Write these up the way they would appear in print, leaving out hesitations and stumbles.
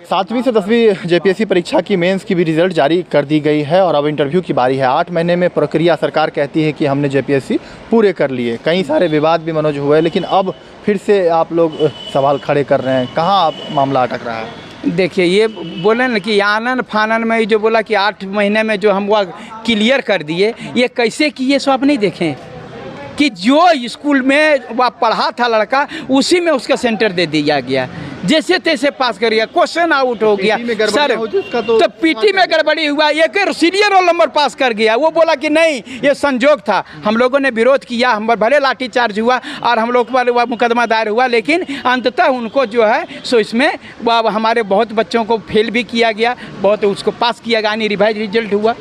7वीं से 10वीं जेपीएससी परीक्षा की मेंस की भी रिजल्ट जारी कर दी गई है और अब इंटरव्यू की बारी है। 8 महीने में प्रक्रिया सरकार कहती है कि हमने जेपीएससी पूरे कर लिए। कई सारे विवाद भी मनोज हुए, लेकिन अब फिर से आप लोग सवाल खड़े कर रहे हैं। कहाँ अब मामला अटक रहा है? देखिए, ये बोले ना कि आनन फानन में जो बोला कि 8 महीने में जो हम वो क्लियर कर दिए, ये कैसे किए सो आप नहीं देखें कि जो स्कूल में वह पढ़ा था लड़का उसी में उसका सेंटर दे दिया गया, जैसे तैसे पास कर गया, क्वेश्चन आउट हो गया सर। तो पीटी में गड़बड़ी हुआ, एक सीरियल रोल नंबर पास कर गया। वो बोला कि नहीं ये संजोग था। हम लोगों ने विरोध किया, हम भले लाठीचार्ज हुआ और हम लोग पर वह मुकदमा दायर हुआ, लेकिन अंततः उनको जो है सो इसमें हमारे बहुत बच्चों को फेल भी किया गया, बहुत उसको पास किया गया, यानी रिवाइज रिजल्ट हुआ।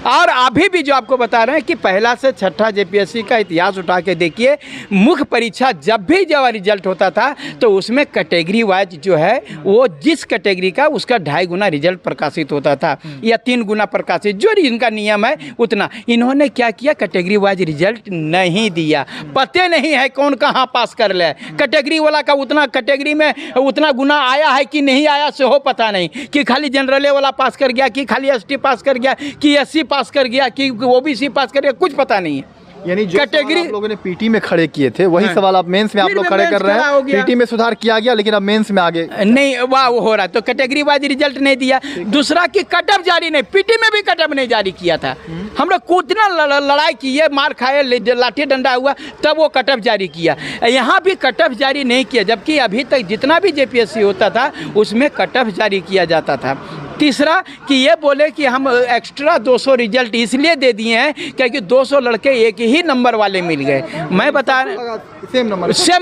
और अभी भी जो आपको बता रहे हैं कि पहला से छठा जेपीएससी का इतिहास उठा के देखिए, मुख्य परीक्षा जब भी जब रिजल्ट होता था तो उसमें कैटेगरी वाइज जो है वो जिस कैटेगरी का उसका 2.5 गुना रिजल्ट प्रकाशित होता था या 3 गुना प्रकाशित, जो इनका नियम है उतना। इन्होंने क्या किया, कैटेगरी वाइज रिजल्ट नहीं दिया। पते नहीं है कौन कहाँ पास कर ले। कैटेगरी वाला का उतना कैटेगरी में उतना गुना आया है कि नहीं आया से हो पता नहीं, कि खाली जनरल वाला पास कर गया, कि खाली एसटी पास कर गया, कि एससी पास कर गया, कि ओबीसी पास कर गया, कुछ पता नहीं है। यानी जो कैटेगरी आप लोगों ने पीटी में खड़े किए थे वही सवाल आप मेंस में आप लोग खड़े कर रहे हैं। पीटी में सुधार किया गया, लेकिन अब मेंस में आगे नहीं वाह वो हो रहा है। तो कैटेगरी वाइज रिजल्ट नहीं दिया। दूसरा कि कटअप जारी नहीं, पीटी में भी कटअप नहीं जारी किया था। हम लोग कितना लड़ाई किए, मार खाए, लाठी डंडा हुआ, तब वो कटअप जारी किया। यहाँ भी कटअप जारी नहीं किया, जबकि अभी तक जितना भी जेपीएससी होता था उसमें कटअप जारी किया जाता था। तीसरा कि ये बोले कि हम एक्स्ट्रा 200 रिजल्ट इसलिए दे दिए हैं क्योंकि 200 लड़के एक ही नंबर वाले मिल गए। मैं बता सेम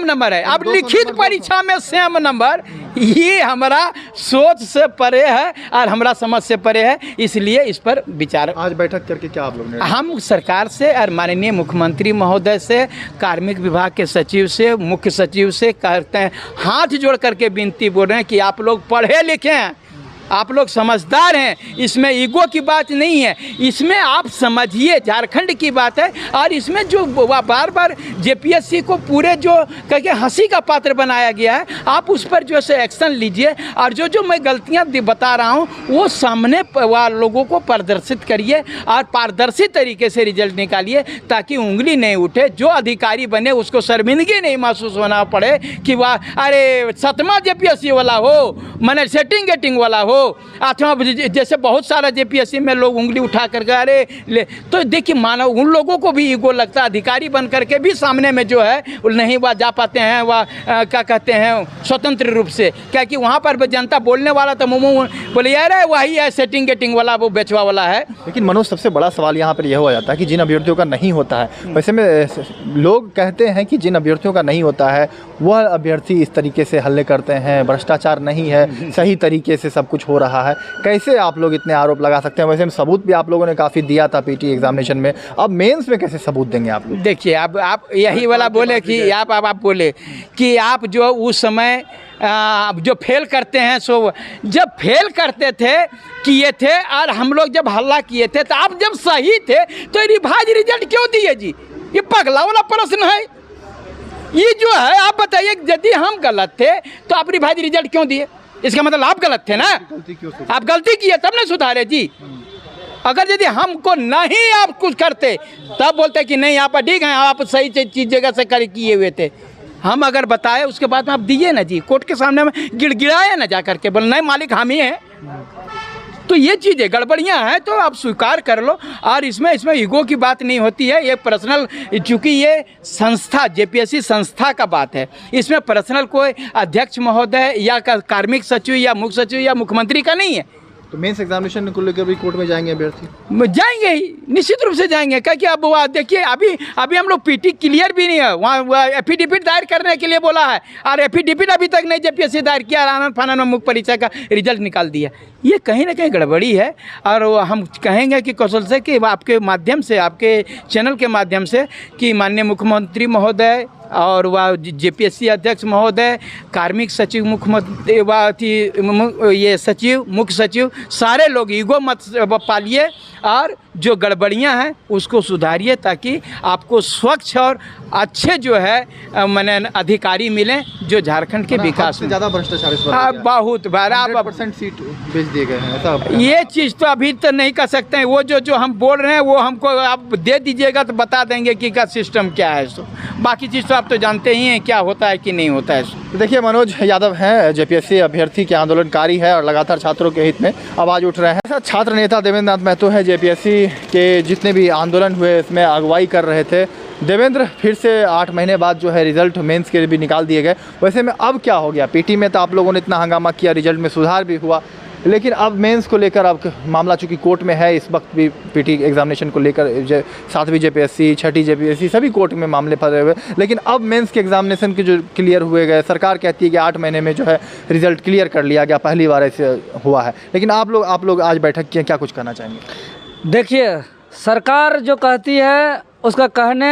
नंबर है। अब लिखित परीक्षा में सेम नंबर, ये हमारा सोच से परे है और हमारा समझ से परे है, इसलिए इस पर विचार। आज बैठक करके क्या आप लोग ने? हम सरकार से और माननीय मुख्यमंत्री महोदय से, कार्मिक विभाग के सचिव से, मुख्य सचिव से कहते हैं, हाथ जोड़ करके विनती बोल रहे हैं कि आप लोग पढ़े लिखे हैं, आप लोग समझदार हैं, इसमें ईगो की बात नहीं है, इसमें आप समझिए झारखंड की बात है। और इसमें जो बार बार जेपीएससी को पूरे जो करके हंसी का पात्र बनाया गया है, आप उस पर जो है एक्शन लीजिए और जो मैं गलतियां बता रहा हूं वो सामने लोगों को प्रदर्शित करिए और पारदर्शी तरीके से रिजल्ट निकालिए, ताकि उंगली नहीं उठे। जो अधिकारी बने उसको शर्मिंदगी नहीं महसूस होना पड़े कि वाह अरे 7वां जेपीएससी वाला हो, मैंने सेटिंग गेटिंग वाला हो, अथवा जैसे बहुत सारा जेपीएससी में लोग उंगली उठा कर गए अरे ले। तो देखिए मानव उन लोगों को भी ईगो लगता है, अधिकारी बन करके भी सामने में जो है नहीं वह जा पाते हैं, वह क्या कहते हैं स्वतंत्र रूप से, क्या कि वहाँ पर जनता बोलने वाला तो मुँह बोले यार वही है सेटिंग गेटिंग वाला, वो बेचवा वाला है। लेकिन मनोज, सबसे बड़ा सवाल यहाँ पर यह हो जाता है कि जिन अभ्यर्थियों का नहीं होता है, वैसे में लोग कहते हैं कि जिन अभ्यर्थियों का नहीं होता है वह अभ्यर्थी इस तरीके से हल्ले करते हैं, भ्रष्टाचार नहीं है, सही तरीके से सब कुछ हो रहा है। कैसे आप लोग इतने आरोप लगा सकते हैं? वैसे में सबूत भी आप लोगों ने काफ़ी दिया था पीटी एग्जामिनेशन में, अब मेंस में कैसे सबूत देंगे आप लोग? देखिए अब आप यही वाला बोले कि आप बोले कि आप जो उस समय जो फेल करते हैं, सो जब फेल करते थे किए थे और हम लोग जब हल्ला किए थे, तो आप जब सही थे तो रिवाइज रिजल्ट क्यों दिए जी? ये पगला वाला प्रश्न है। ये जो है आप बताइए, यदि हम गलत थे तो आप रिवाइज रिजल्ट क्यों दिए? इसका मतलब आप गलत थे ना, आप गलती किए तब नहीं सुधारे जी। अगर यदि हमको नहीं आप कुछ करते तब बोलते कि नहीं आप ठीक हैं, आप सही चीज जगह से कर किए हुए थे। हम अगर बताए उसके बाद में आप दिए ना जी, कोर्ट के सामने में गिड़गिड़ाए ना जा करके, बोल नहीं मालिक हम ही हैं। तो ये चीज़ें गड़बड़ियाँ हैं तो आप स्वीकार कर लो। और इसमें ईगो की बात नहीं होती है, ये पर्सनल, चूँकि ये संस्था जेपीएससी संस्था का बात है, इसमें पर्सनल कोई अध्यक्ष महोदय या कार्मिक सचिव या मुख्य सचिव या मुख्यमंत्री का नहीं है। तो मेंस एग्जामिनेशन को लेकर भी कोर्ट में जाएंगे अभ्यर्थी? जाएंगे ही, निश्चित रूप से जाएंगे, क्योंकि अब वह देखिए अभी हम लोग पीटी क्लियर भी नहीं है, वहाँ एफिडेविट दायर करने के लिए बोला है और एफिडेविट अभी तक नहीं जेपीएससी दायर किया, आनंद फानन में मुख्य परीक्षा का रिजल्ट निकाल दिया। ये कहीं ना कहीं गड़बड़ी है। और हम कहेंगे कि कौशल से कि आपके माध्यम से, आपके चैनल के माध्यम से, कि माननीय मुख्यमंत्री महोदय और वह जेपीएससी अध्यक्ष महोदय, कार्मिक सचिव, मुख्यमंत्री ये सचिव, मुख्य सचिव, सारे लोग ईगो मत पालिए और जो गड़बड़ियां हैं उसको सुधारिए, ताकि आपको स्वच्छ और अच्छे जो है मैंने अधिकारी मिलें जो झारखंड के विकास से में। ज़्यादा भ्रष्टाचार इस बार हाँ, हो गया। बहुत बार आप 100% सीट बेच दिए गए हैं, ऐसा आपका? ये चीज़ तो अभी तो नहीं कर सकते हैं। वो जो हम बोल रहे हैं वो हमको आप दे दीजिएगा तो बता देंगे कि का सिस्टम क्या है। सो बाकी चीज़ तो आप तो जानते ही हैं क्या होता है कि नहीं होता है। तो देखिए, मनोज यादव हैं, जेपीएससी अभ्यर्थी के आंदोलनकारी है और लगातार छात्रों के हित में आवाज़ उठ रहे हैं। ऐसा छात्र नेता देवेंद्र नाथ महतो है, जेपीएससी के जितने भी आंदोलन हुए इसमें अगुवाई कर रहे थे। देवेंद्र, फिर से 8 महीने बाद जो है रिजल्ट मेंस के भी निकाल दिए गए। वैसे में अब क्या हो गया? पीटी में तो आप लोगों ने इतना हंगामा किया, रिजल्ट में सुधार भी हुआ, लेकिन अब मेंस को लेकर अब मामला चूंकि कोर्ट में है, इस वक्त भी पीटी एग्जामिनेशन को लेकर 7वीं जेपीएससी, 6ठी जेपीएससी सभी कोर्ट में मामले फंसे हुए। लेकिन अब मेंस के एग्जामिनेशन के जो क्लियर हुए गए, सरकार कहती है कि 8 महीने में जो है रिजल्ट क्लियर कर लिया गया, पहली बार ऐसे हुआ है। लेकिन आप लोग आज बैठक किए, क्या कुछ कहना चाहेंगे? देखिए, सरकार जो कहती है उसका कहने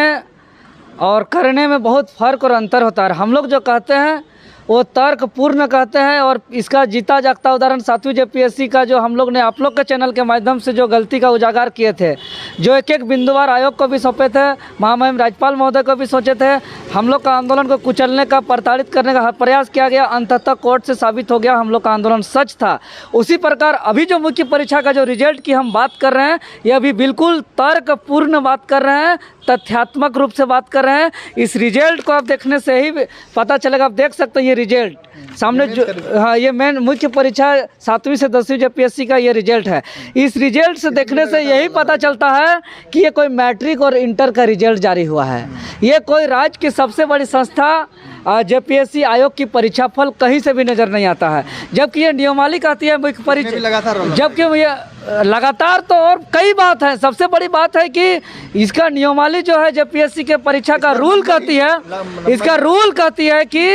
और करने में बहुत फ़र्क और अंतर होता है। हम लोग जो कहते हैं वो तर्कपूर्ण कहते हैं, और इसका जीता जागता उदाहरण 7वीं जेपीएससी का जो हम लोग ने आप लोग के चैनल के माध्यम से जो गलती का उजागर किए थे, जो एक एक बिंदुवार आयोग को भी सौंपे थे, महामहिम राज्यपाल महोदय को भी सोचे थे, हम लोग का आंदोलन को कुचलने का, प्रताड़ित करने का प्रयास किया गया, अंततः कोर्ट से साबित हो गया हम लोग का आंदोलन सच था। उसी प्रकार अभी जो मुख्य परीक्षा का जो रिजल्ट की हम बात कर रहे हैं, ये अभी बिल्कुल तर्कपूर्ण बात कर रहे हैं, तथ्यात्मक रूप से बात कर रहे हैं। इस रिजल्ट को आप देखने से ही पता चलेगा। आप देख सकते हैं ये रिजल्ट सामने जो, हाँ, ये मेन मुख्य परीक्षा 7वीं से 10वीं जेपीएससी का ये रिजल्ट है। इस रिजल्ट से देखने से यही पता चलता है कि ये कोई मैट्रिक और इंटर का रिजल्ट जारी हुआ है। ये कोई राज्य की सबसे बड़ी संस्था जेपीएससी आयोग की परीक्षा फल कहीं से भी नज़र नहीं आता है, जबकि ये नियमावली कहती है मुख्य परीक्षा, जबकि ये लगातार तो और कई बात है। सबसे बड़ी बात है कि इसका नियमावली जो है जेपीएससी के परीक्षा का रूल कहती है, इसका रूल कहती है कि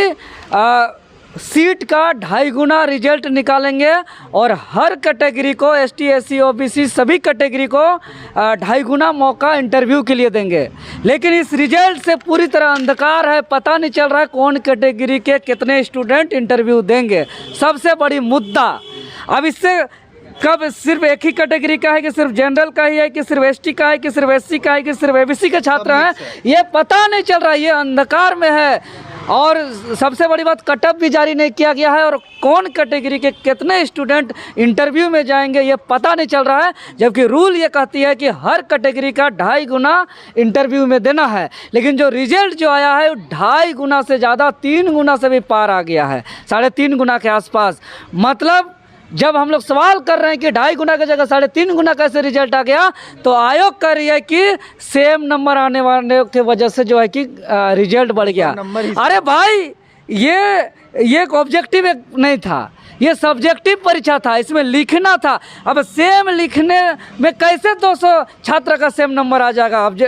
सीट का 2.5 गुना रिजल्ट निकालेंगे और हर कैटेगरी को एसटी, एससी, ओबीसी सभी कैटेगरी को 2.5 गुना मौका इंटरव्यू के लिए देंगे। लेकिन इस रिजल्ट से पूरी तरह अंधकार है, पता नहीं चल रहा है कौन कैटेगरी के कितने स्टूडेंट इंटरव्यू देंगे। सबसे बड़ी मुद्दा अब इससे कब सिर्फ एक ही कैटेगरी का है कि सिर्फ जनरल का ही है कि सिर्फ एसटी का है कि सिर्फ एससी का है कि सिर्फ एबीसी के छात्र हैं, ये पता नहीं चल रहा है, ये अंधकार में है। और सबसे बड़ी बात, कटअप भी जारी नहीं किया गया है और कौन कैटेगरी के कितने स्टूडेंट इंटरव्यू में जाएंगे ये पता नहीं चल रहा है, जबकि रूल ये कहती है कि हर कैटेगरी का 2.5 गुना इंटरव्यू में देना है। लेकिन जो रिजल्ट जो आया है वो 2.5 गुना से ज़्यादा 3 गुना से भी पार आ गया है, 3.5 गुना के आसपास। मतलब जब हम लोग सवाल कर रहे हैं कि 2.5 गुना की जगह 3.5 गुना कैसे रिजल्ट आ गया, तो आयोग कह रही है कि सेम नंबर आने वाले की वजह से जो है कि रिजल्ट बढ़ गया। अरे भाई, ये एक ऑब्जेक्टिव नहीं था, ये सब्जेक्टिव परीक्षा था, इसमें लिखना था। अब सेम लिखने में कैसे 200 छात्र का सेम नंबर आ जाएगा? अब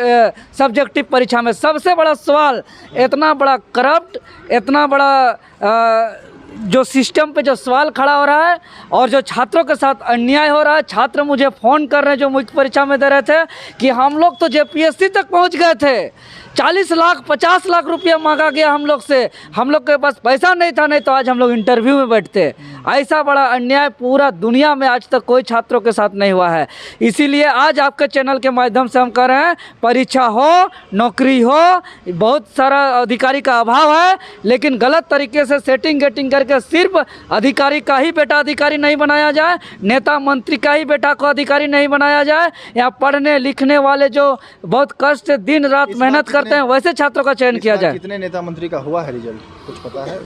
सब्जेक्टिव परीक्षा में सबसे बड़ा सवाल, इतना बड़ा करप्ट, इतना बड़ा जो सिस्टम पे जो सवाल खड़ा हो रहा है और जो छात्रों के साथ अन्याय हो रहा है। छात्र मुझे फ़ोन कर रहे हैं जो मुख्य परीक्षा में दे रहे थे कि हम लोग तो जेपीएससी तक पहुंच गए थे, 40 लाख 50 लाख रुपया मांगा गया हम लोग से, हम लोग के पास पैसा नहीं था, नहीं तो आज हम लोग इंटरव्यू में बैठते। ऐसा बड़ा अन्याय पूरा दुनिया में आज तक कोई छात्रों के साथ नहीं हुआ है। इसीलिए आज आपके चैनल के माध्यम से हम कह रहे हैं, परीक्षा हो, नौकरी हो, बहुत सारा अधिकारी का अभाव है, लेकिन गलत तरीके से सेटिंग गेटिंग करके सिर्फ अधिकारी का ही बेटा अधिकारी नहीं बनाया जाए, नेता मंत्री का ही बेटा को अधिकारी नहीं बनाया जाए। यहाँ पढ़ने लिखने वाले जो बहुत कष्ट से दिन रात मेहनत करते हैं वैसे छात्रों का चयन किया जाए। कितने नेता मंत्री का हुआ है रिजल्ट, कुछ पता है?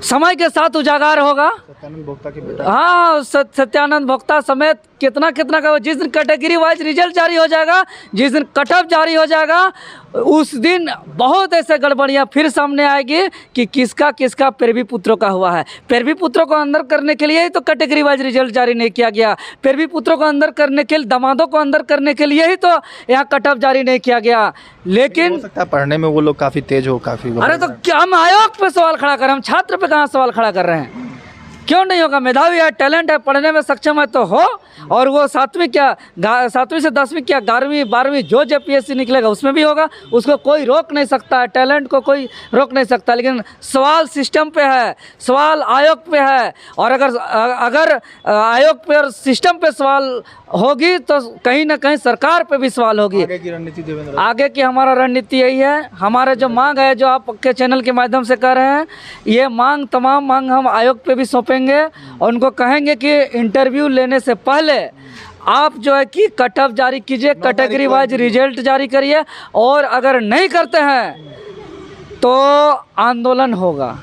समय के साथ उजागर होगा। सत्यानंद भोक्ता के बेटा, हाँ, सत्यानंद भोक्ता समेत कितना का जिस दिन कैटेगरी वाइज रिजल्ट जारी हो जाएगा, जिस दिन कटअप जारी हो जाएगा, उस दिन बहुत ऐसे गड़बड़ियाँ फिर सामने आएगी कि किसका किसका पैरवी पुत्रों का हुआ है। पैरवी पुत्रों को अंदर करने के लिए ही तो कैटेगरी वाइज रिजल्ट जारी नहीं किया गया, पैरवी पुत्रों को अंदर करने के लिए, दामादों को अंदर करने के लिए ही तो यहाँ कटअप जारी नहीं किया गया। लेकिन हो सकता है पढ़ने में वो लोग काफ़ी तेज हो, काफ़ी। अरे तो क्या हम आयोग पे सवाल खड़ा कर रहे हैं, हम छात्र पे कहाँ सवाल खड़ा कर रहे हैं? क्यों नहीं होगा? मेधावी है, टैलेंट है, पढ़ने में सक्षम है तो हो। और वो 7वीं से 10वीं क्या 11वीं 12वीं जो JPSC निकलेगा उसमें भी होगा, उसको कोई रोक नहीं सकता है, टैलेंट को कोई रोक नहीं सकता। लेकिन सवाल सिस्टम पे है, सवाल आयोग पे है। और अगर आयोग पे और सिस्टम पे सवाल होगी तो कहीं ना कहीं सरकार पे भी सवाल होगी। आगे की रणनीति देवेंद्र? आगे की हमारा रणनीति यही है, हमारे जो मांग है, जो आपके चैनल के माध्यम से कर रहे हैं, ये मांग तमाम मांग हम आयोग पे भी सौंपेंगे और उनको कहेंगे कि इंटरव्यू लेने से पहले आप जो है कि कट ऑफ जारी कीजिए, कैटेगरी वाइज रिजल्ट जारी करिए, और अगर नहीं करते हैं तो आंदोलन होगा।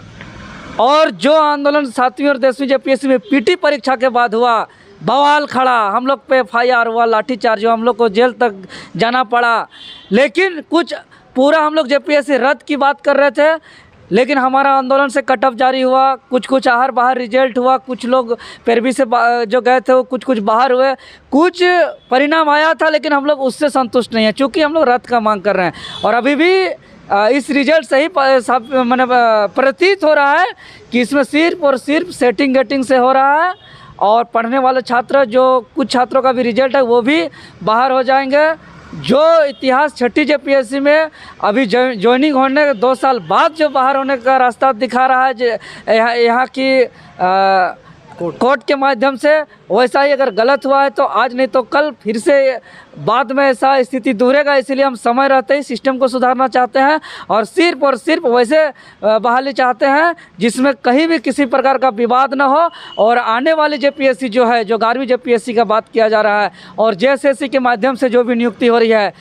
और जो आंदोलन 7वीं और 10वीं JPSC में PT परीक्षा के बाद हुआ, बवाल खड़ा, हम लोग पे FIR हुआ, लाठीचार्ज हुआ, हम लोग को जेल तक जाना पड़ा। लेकिन कुछ पूरा हम लोग JPSC रद्द की बात कर रहे थे, लेकिन हमारा आंदोलन से कट ऑफ जारी हुआ, कुछ आहर बाहर रिजल्ट हुआ, कुछ लोग पैरवी से जो गए थे वो कुछ बाहर हुए, कुछ परिणाम आया था, लेकिन हम लोग उससे संतुष्ट नहीं है, चूँकि हम लोग रद्द का मांग कर रहे हैं। और अभी भी इस रिजल्ट से ही मैंने प्रतीत हो रहा है कि इसमें सिर्फ और सिर्फ सेटिंग गेटिंग से हो रहा है। और पढ़ने वाले छात्र, जो कुछ छात्रों का भी रिजल्ट है वो भी बाहर हो जाएंगे। जो इतिहास 6ठी JPSC में अभी ज्वाइनिंग होने के 2 साल बाद जो बाहर होने का रास्ता दिखा रहा है यहाँ की कोर्ट के माध्यम से, वैसा ही अगर गलत हुआ है तो आज नहीं तो कल फिर से बाद में ऐसा स्थिति दोहरेगा। इसलिए हम समय रहते ही सिस्टम को सुधारना चाहते हैं और सिर्फ वैसे बहाली चाहते हैं जिसमें कहीं भी किसी प्रकार का विवाद ना हो। और आने वाली JPSC जो है, जो 11वीं JPSC का बात किया जा रहा है और JSSC के माध्यम से जो भी नियुक्ति हो रही है,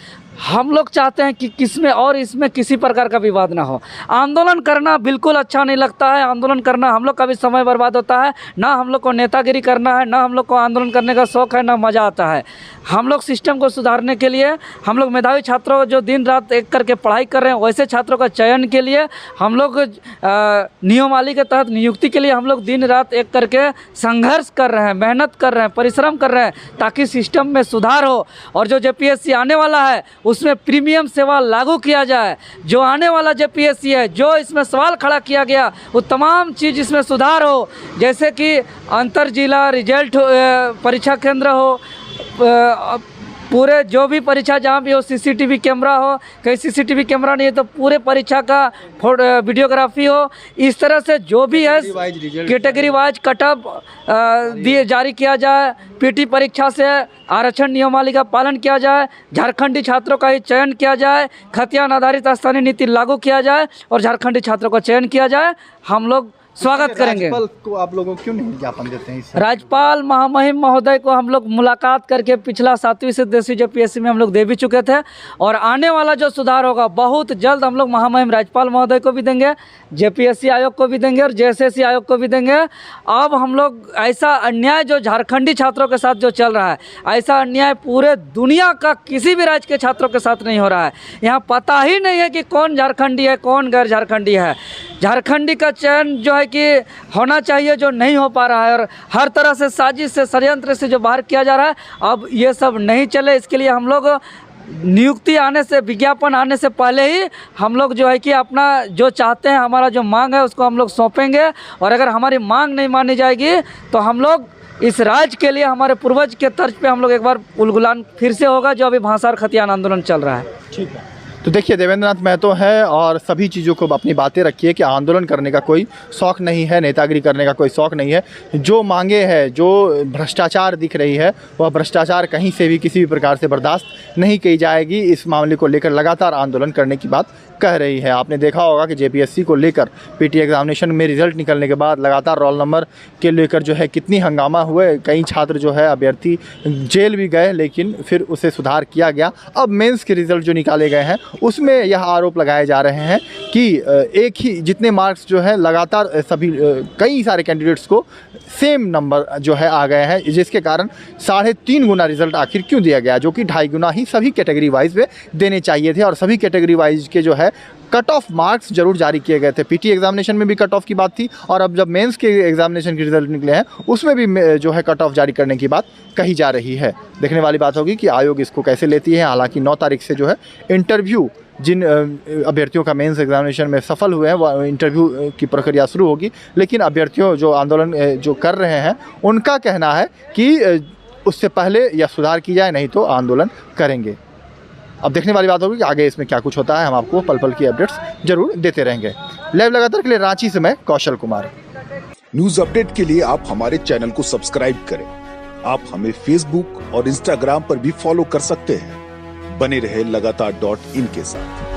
हम लोग चाहते हैं कि किसमें और इसमें किसी प्रकार का विवाद ना हो। आंदोलन करना बिल्कुल अच्छा नहीं लगता है, आंदोलन करना हम लोग का भी समय बर्बाद होता है, ना हम लोग को नेतागिरी करना है, ना हम लोग को आंदोलन करने का शौक़ है, ना मज़ा आता है। हम लोग सिस्टम को सुधारने के लिए, हम लोग मेधावी छात्रों जो दिन रात एक करके पढ़ाई कर रहे हैं, वैसे छात्रों का चयन के लिए हम लोग नियमावली के तहत नियुक्ति के लिए हम लोग दिन रात एक करके संघर्ष कर रहे हैं, मेहनत कर रहे हैं, परिश्रम कर रहे हैं, ताकि सिस्टम में सुधार हो। और जो JPSC आने वाला है उसमें प्रीमियम सेवा लागू किया जाए। जो आने वाला JPSC है, जो इसमें सवाल खड़ा किया गया, वो तमाम चीज़ इसमें सुधार हो, जैसे कि अंतर जिला रिजल्ट परीक्षा केंद्र हो, पूरे जो भी परीक्षा जहाँ भी हो CCTV कैमरा हो, कहीं CCTV कैमरा नहीं है तो पूरे परीक्षा का वीडियोग्राफी हो। इस तरह से जो भी है कैटेगरी वाइज कट ऑफ दिए जारी किया जाए, PT परीक्षा से आरक्षण नियमावली का पालन किया जाए, झारखंडी छात्रों का ही चयन किया जाए, खतियान आधारित स्थानीय नीति लागू किया जाए और झारखंडी छात्रों का चयन किया जाए। हम लोग स्वागत करेंगे। राज्यपाल को आप लोगों क्यों नहीं ज्ञापन देते हैं? राज्यपाल महामहिम महोदय को हम लोग मुलाकात करके पिछला 7वीं से 10वीं JPSC में हम लोग दे भी चुके थे और आने वाला जो सुधार होगा बहुत जल्द हम लोग महामहिम राज्यपाल महोदय को भी देंगे, JPSC आयोग को भी देंगे और JSSC आयोग को भी देंगे। अब हम लोग ऐसा अन्याय जो झारखंडी छात्रों के साथ जो चल रहा है, ऐसा अन्याय पूरे दुनिया का किसी भी राज्य के छात्रों के साथ नहीं हो रहा है। यहाँ पता ही नहीं है कि कौन झारखंडी है, कौन गैर झारखंडी है। झारखंडी का चयन जो है कि होना चाहिए, जो नहीं हो पा रहा है, और हर तरह से साजिश से षड्यंत्र से जो बाहर किया जा रहा है, अब ये सब नहीं चले। इसके लिए हम लोग नियुक्ति आने से, विज्ञापन आने से पहले ही हम लोग जो है कि अपना जो चाहते हैं, हमारा जो मांग है उसको हम लोग सौंपेंगे। और अगर हमारी मांग नहीं मानी जाएगी तो हम लोग इस राज्य के लिए हमारे पूर्वज के तर्ज पे हम लोग एक बार उलगुलान फिर से होगा, जो अभी भांसार खतियान आंदोलन चल रहा है। ठीक है, तो देखिए देवेंद्र नाथ महतो है और सभी चीज़ों को अपनी बातें रखिए कि आंदोलन करने का कोई शौक़ नहीं है, नेतागिरी करने का कोई शौक़ नहीं है। जो मांगे हैं, जो भ्रष्टाचार दिख रही है, वह भ्रष्टाचार कहीं से भी किसी भी प्रकार से बर्दाश्त नहीं की जाएगी। इस मामले को लेकर लगातार आंदोलन करने की बात कह रही है। आपने देखा होगा कि JPSC को लेकर PT एग्जामिनेशन में रिजल्ट निकलने के बाद लगातार रोल नंबर के लेकर जो है कितनी हंगामा हुए। कई छात्र जो है अभ्यर्थी जेल भी गए, लेकिन फिर उसे सुधार किया गया। अब मेंस के रिज़ल्ट जो निकाले गए हैं उसमें यह आरोप लगाए जा रहे हैं कि एक ही जितने मार्क्स जो है लगातार सभी कई सारे कैंडिडेट्स को सेम नंबर जो है आ गए हैं, जिसके कारण 3.5 गुना रिज़ल्ट आखिर क्यों दिया गया, जो कि 2.5 गुना ही सभी कैटेगरी वाइज में देने चाहिए थे। और सभी कैटेगरी वाइज के जो है कट ऑफ मार्क्स जरूर जारी किए गए थे। PT एग्जामिनेशन में भी कट ऑफ की बात थी और अब जब मेंस के एग्जामिनेशन के रिजल्ट निकले हैं उसमें भी जो है कट ऑफ जारी करने की बात कही जा रही है। देखने वाली बात होगी कि आयोग इसको कैसे लेती है। हालांकि 9 तारीख से जो है इंटरव्यू जिन अभ्यर्थियों का मेंस एग्जामिनेशन में सफल हुए हैं वो इंटरव्यू की प्रक्रिया शुरू होगी। लेकिन अभ्यर्थियों जो आंदोलन जो कर रहे हैं उनका कहना है कि उससे पहले या सुधार की जाए, नहीं तो आंदोलन करेंगे। अब देखने वाली बात होगी कि आगे इसमें क्या कुछ होता है। हम आपको पल पल की अपडेट्स जरूर देते रहेंगे। लाइव लगातार के लिए रांची से मैं कौशल कुमार। न्यूज अपडेट के लिए आप हमारे चैनल को सब्सक्राइब करें। आप हमें फेसबुक और इंस्टाग्राम पर भी फॉलो कर सकते हैं। बने रहे लगातार .in के साथ।